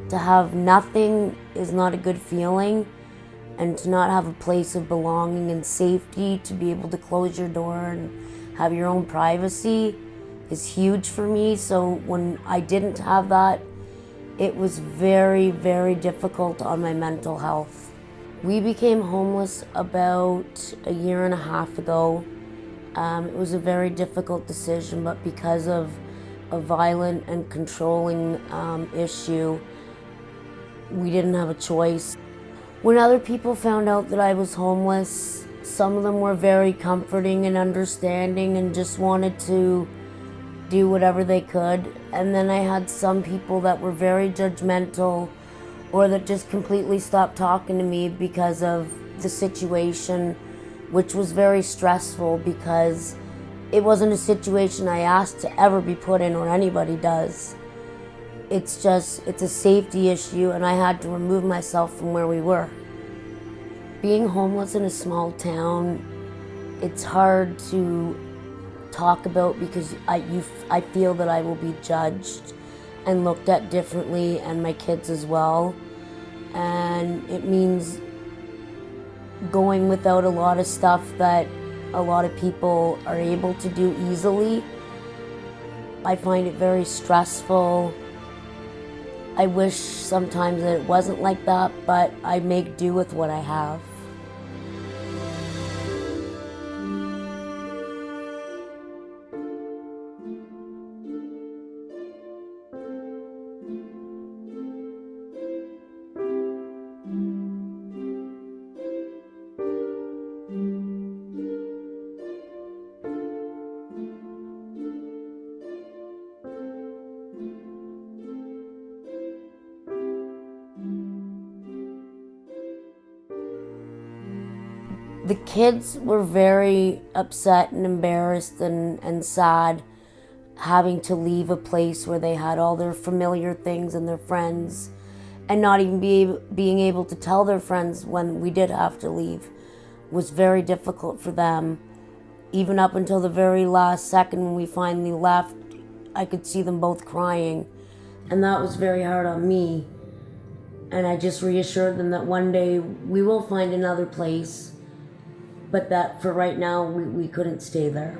To have nothing is not a good feeling, and to not have a place of belonging and safety, to be able to close your door and have your own privacy is huge for me. So when I didn't have that, it was very, very difficult on my mental health. We became homeless about a year and a half ago. It was a very difficult decision, but because of a violent and controlling issue, we didn't have a choice. When other people found out that I was homeless, some of them were very comforting and understanding and just wanted to do whatever they could. And then I had some people that were very judgmental or that just completely stopped talking to me because of the situation, which was very stressful because it wasn't a situation I asked to ever be put in, or anybody does. It's a safety issue, and I had to remove myself from where we were. Being homeless in a small town, it's hard to talk about because I feel that I will be judged and looked at differently, and my kids as well. And it means going without a lot of stuff that a lot of people are able to do easily. I find it very stressful. I wish sometimes that it wasn't like that, but I make do with what I have. The kids were very upset and embarrassed and sad having to leave a place where they had all their familiar things and their friends, and not even being able to tell their friends when we did have to leave was very difficult for them. Even up until the very last second when we finally left, I could see them both crying, and that was very hard on me. And I just reassured them that one day we will find another place, but that for right now, we couldn't stay there.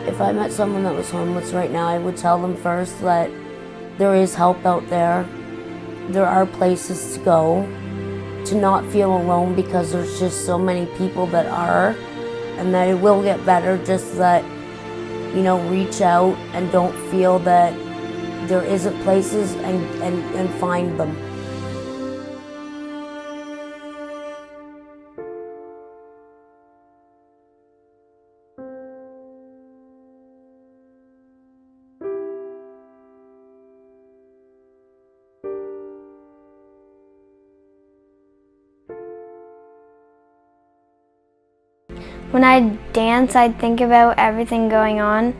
If I met someone that was homeless right now, I would tell them first that there is help out there. There are places to go, to not feel alone because there's just so many people that are, and that it will get better. Just that, reach out and don't feel that there isn't places, and find them. When I dance, I'd think about everything going on,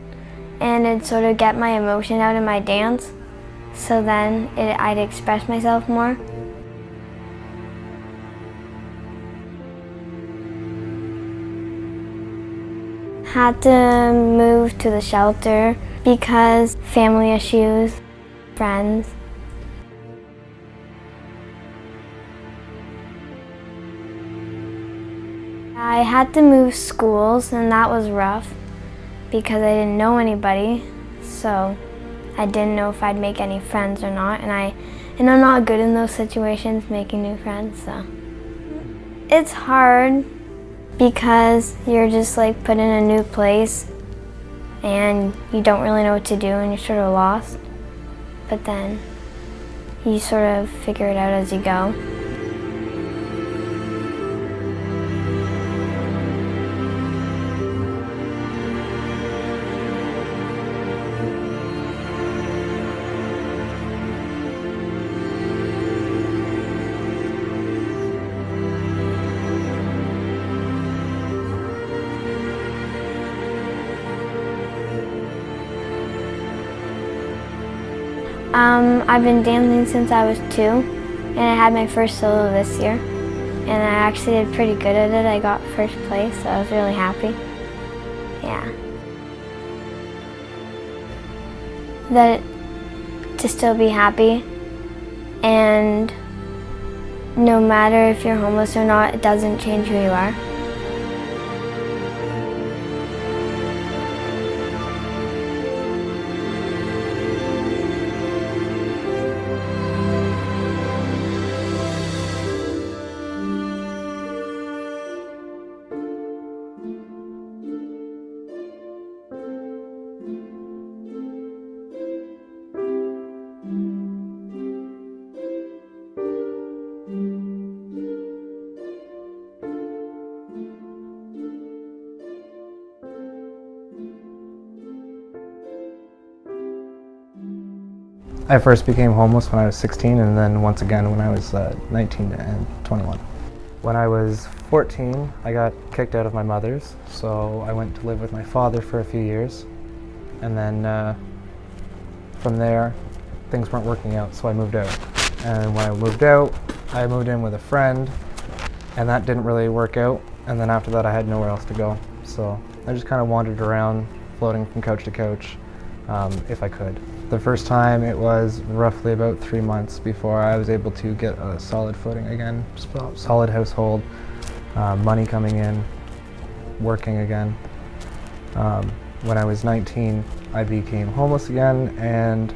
and it'd sort of get my emotion out in my dance, so then I'd express myself more. Had to move to the shelter because family issues, friends. I had to move schools, and that was rough because I didn't know anybody, so I didn't know if I'd make any friends or not, and I'm not good in those situations, making new friends, so. It's hard because you're just like put in a new place and you don't really know what to do and you're sort of lost, but then you sort of figure it out as you go. I've been dancing since I was 2, and I had my first solo this year. And I actually did pretty good at it. I got first place, so I was really happy. Yeah. That to still be happy, and no matter if you're homeless or not, it doesn't change who you are. I first became homeless when I was 16, and then once again when I was 19 and 21. When I was 14, I got kicked out of my mother's, so I went to live with my father for a few years. And then from there, things weren't working out, so I moved out. And when I moved out, I moved in with a friend, and that didn't really work out. And then after that, I had nowhere else to go. So I just kind of wandered around, floating from couch to couch, if I could. The first time, it was roughly about 3 months before I was able to get a solid footing again, solid household, money coming in, working again. When I was 19, I became homeless again, and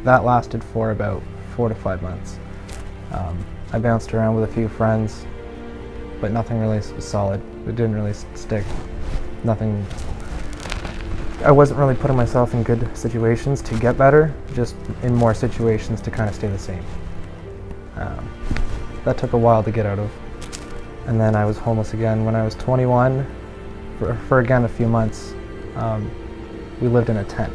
that lasted for about 4 to 5 months. I bounced around with a few friends, but nothing really was solid. It didn't really stick. Nothing. I wasn't really putting myself in good situations to get better, just in more situations to kind of stay the same. That took a while to get out of. And then I was homeless again when I was 21 for again a few months. We lived in a tent.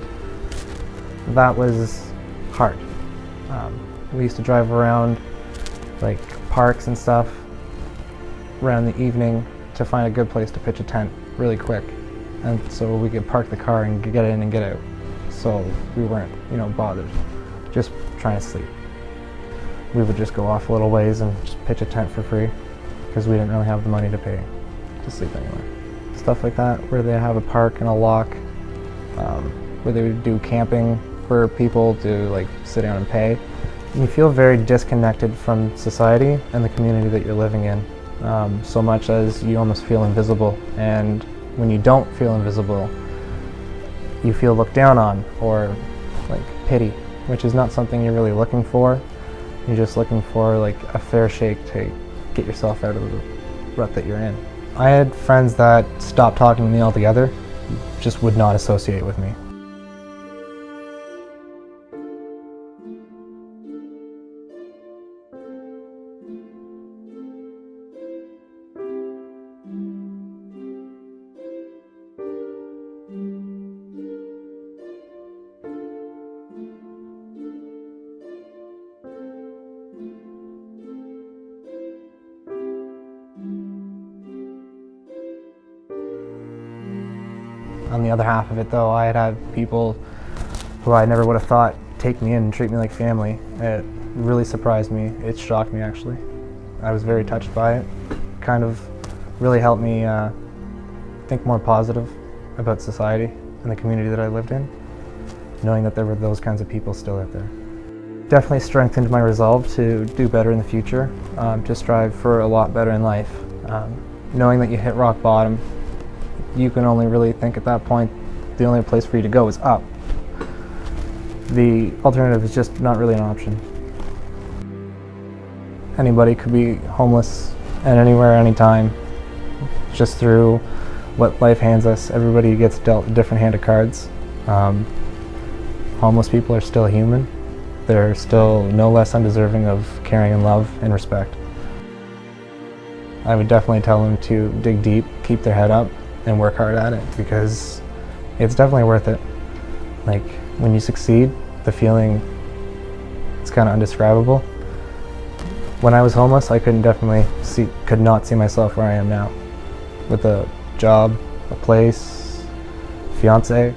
That was hard. We used to drive around like parks and stuff around the evening to find a good place to pitch a tent really quick. And so we could park the car and get in and get out. So we weren't, bothered, just trying to sleep. We would just go off a little ways and just pitch a tent for free because we didn't really have the money to pay to sleep anywhere. Stuff like that, where they have a park and a lock, where they would do camping for people to sit down and pay. You feel very disconnected from society and the community that you're living in, so much as you almost feel invisible. And when you don't feel invisible, you feel looked down on or pity, which is not something you're really looking for. You're just looking for a fair shake to get yourself out of the rut that you're in. I had friends that stopped talking to me altogether, just would not associate with me. On the other half of it though, I had people who I never would have thought take me in and treat me like family. It really surprised me. It shocked me actually. I was very touched by it. Kind of really helped me think more positive about society and the community that I lived in, knowing that there were those kinds of people still out there. Definitely strengthened my resolve to do better in the future, to strive for a lot better in life. Knowing that you hit rock bottom, you can only really think at that point the only place for you to go is up. The alternative is just not really an option. Anybody could be homeless at anywhere, anytime, just through what life hands us. Everybody gets dealt a different hand of cards. Homeless people are still human. They're still no less undeserving of caring and love and respect. I would definitely tell them to dig deep, keep their head up, and work hard at it, because it's definitely worth it. When you succeed, the feeling, it's kind of indescribable. When I was homeless, I could not see myself where I am now, with a job, a place, fiance.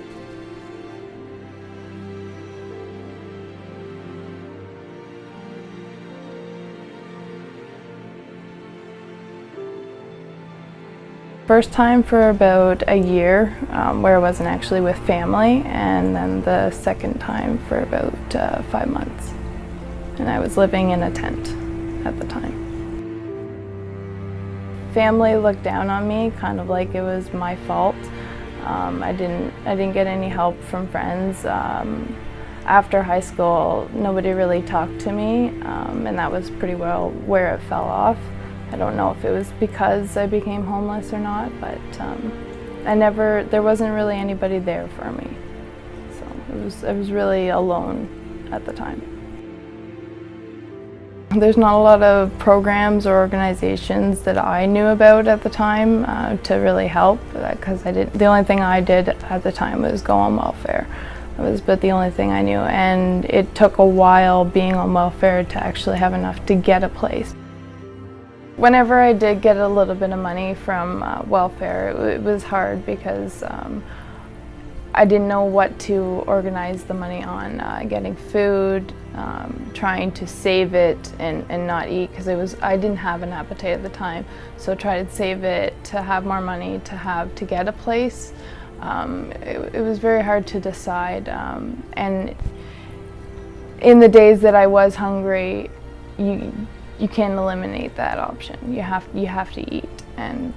First time for about a year where I wasn't actually with family, and then the second time for about 5 months. And I was living in a tent at the time. Family looked down on me, kind of like it was my fault. I didn't get any help from friends. After high school, nobody really talked to me, and that was pretty well where it fell off. I don't know if it was because I became homeless or not, but there wasn't really anybody there for me. So I was really alone at the time. There's not a lot of programs or organizations that I knew about at the time to really help, because the only thing I did at the time was go on welfare. That was about the only thing I knew, and it took a while being on welfare to actually have enough to get a place. Whenever I did get a little bit of money from welfare, it was hard because I didn't know what to organize the money on, getting food, trying to save it and not eat, because I didn't have an appetite at the time. So try to save it to have more money to get a place. It was very hard to decide, and in the days that I was hungry, you can't eliminate that option. You have to eat, and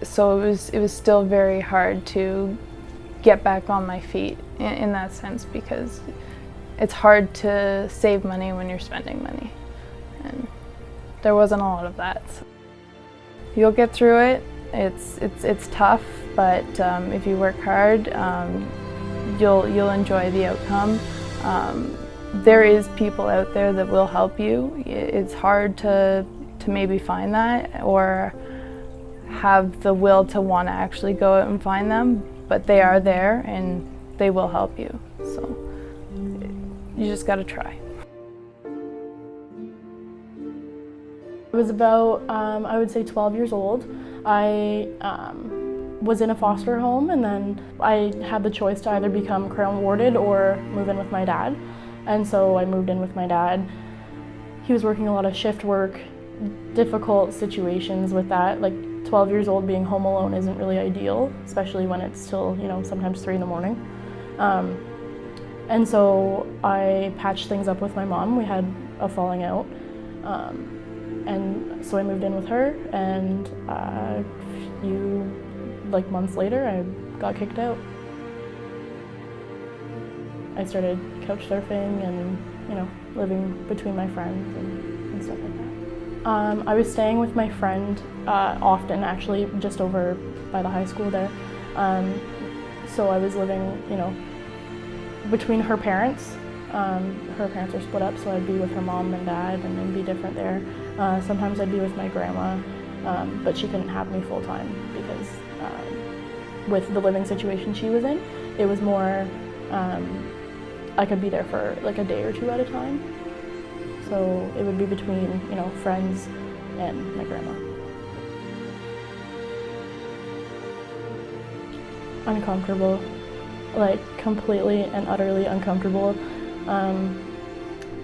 so it was still very hard to get back on my feet in that sense, because it's hard to save money when you're spending money, and there wasn't a lot of that. So you'll get through it. It's tough, but if you work hard, you'll enjoy the outcome. There is people out there that will help you. It's hard to maybe find that or have the will to want to actually go out and find them, but they are there and they will help you. So you just got to try. I was about, I would say 12 years old. I was in a foster home, and then I had the choice to either become Crown warded or move in with my dad. And so I moved in with my dad. He was working a lot of shift work, difficult situations with that. Like 12 years old, being home alone isn't really ideal, especially when it's still, sometimes 3 in the morning. And so I patched things up with my mom. We had a falling out. And so I moved in with her, and a few months later, I got kicked out. I started couch surfing and, living between my friends and stuff like that. I was staying with my friend often, actually, just over by the high school there. So I was living, between her parents. Her parents are split up, so I'd be with her mom and dad, and it'd be different there. Sometimes I'd be with my grandma, but she couldn't have me full time because with the living situation she was in, it was more, I could be there for a day or two at a time. So it would be between, friends and my grandma. Uncomfortable, completely and utterly uncomfortable.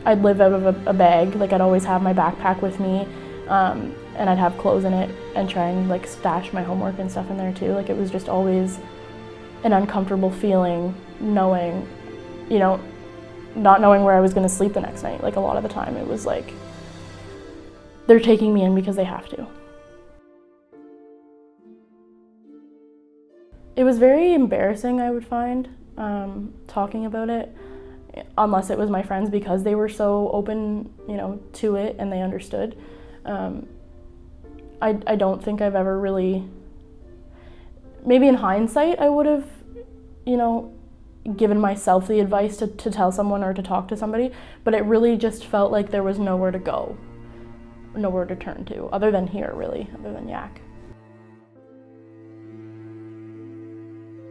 I'd live out of a bag. I'd always have my backpack with me, and I'd have clothes in it and try and stash my homework and stuff in there too. It was just always an uncomfortable feeling, knowing, not knowing where I was going to sleep the next night. A lot of the time it was they're taking me in because they have to. It was very embarrassing, I would find, talking about it, unless it was my friends, because they were so open, to it and they understood. I don't think I've ever really, maybe in hindsight, I would have, given myself the advice to tell someone or to talk to somebody, but it really just felt like there was nowhere to go, nowhere to turn to, other than here, really, other than Yak.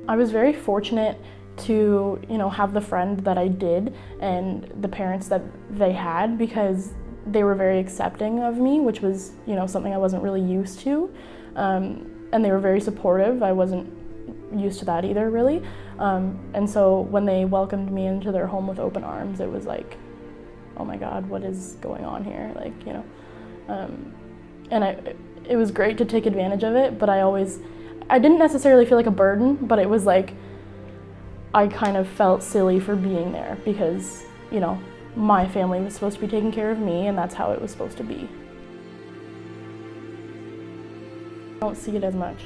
I was very fortunate to, have the friend that I did and the parents that they had, because they were very accepting of me, which was, something I wasn't really used to. And they were very supportive. I wasn't used to that either, really. And so when they welcomed me into their home with open arms, it was oh my God, what is going on here? And it was great to take advantage of it, but I I didn't necessarily feel like a burden, but it was like I kind of felt silly for being there because, you know, my family was supposed to be taking care of me and that's how it was supposed to be. I don't see it as much.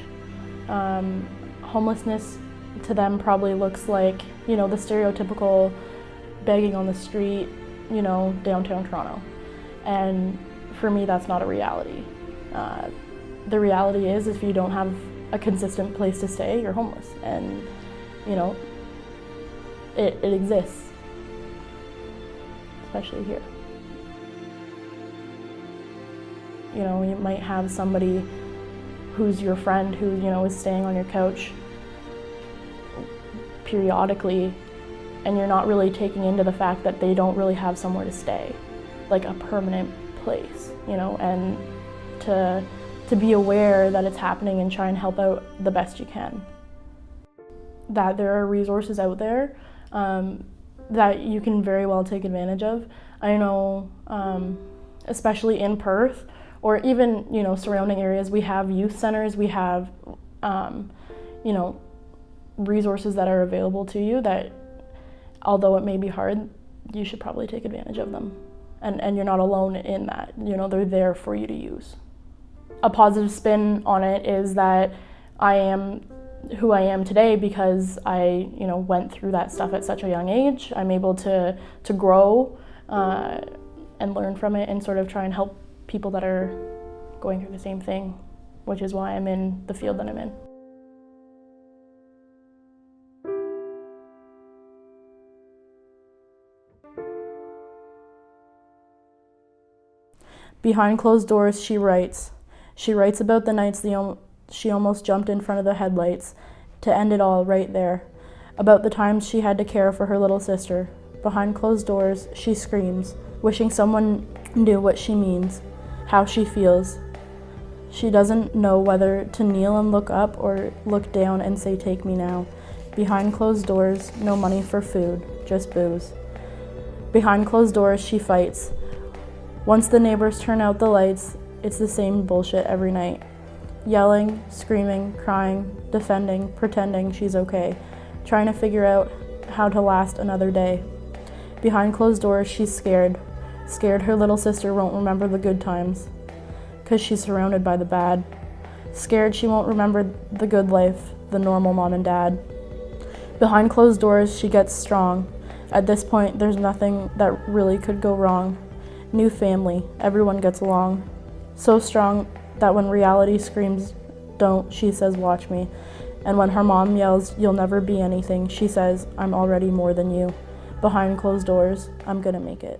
Homelessness to them probably looks like, you know, the stereotypical begging on the street, you know, downtown Toronto. And for me, that's not a reality. The reality is if you don't have a consistent place to stay, you're homeless. And, you know, it exists, especially here. You know, you might have somebody who's your friend who, you know, is staying on your couch periodically, and you're not really taking into the fact that they don't really have somewhere to stay, like a permanent place, you know, and to be aware that it's happening and try and help out the best you can. That there are resources out there that you can very well take advantage of. I know, especially in Perth, or even, you know, surrounding areas, we have youth centers, we have, you know, resources that are available to you that, although it may be hard, you should probably take advantage of them. And you're not alone in that, you know, they're there for you to use. A positive spin on it is that I am who I am today because I, you know, went through that stuff at such a young age. I'm able to grow and learn from it and sort of try and help people that are going through the same thing, which is why I'm in the field that I'm in. Behind closed doors, she writes. She writes about the nights she almost jumped in front of the headlights, to end it all right there. About the times she had to care for her little sister. Behind closed doors, she screams, wishing someone knew what she means, how she feels. She doesn't know whether to kneel and look up or look down and say, "Take me now." Behind closed doors, no money for food, just booze. Behind closed doors, she fights. Once the neighbors turn out the lights, it's the same bullshit every night. Yelling, screaming, crying, defending, pretending she's okay, trying to figure out how to last another day. Behind closed doors, she's scared. Scared her little sister won't remember the good times, 'cause she's surrounded by the bad. Scared she won't remember the good life, the normal mom and dad. Behind closed doors, she gets strong. At this point, there's nothing that really could go wrong. New family, everyone gets along. So strong that when reality screams, "Don't," she says, "Watch me." And when her mom yells, "You'll never be anything," she says, "I'm already more than you." Behind closed doors, I'm gonna make it.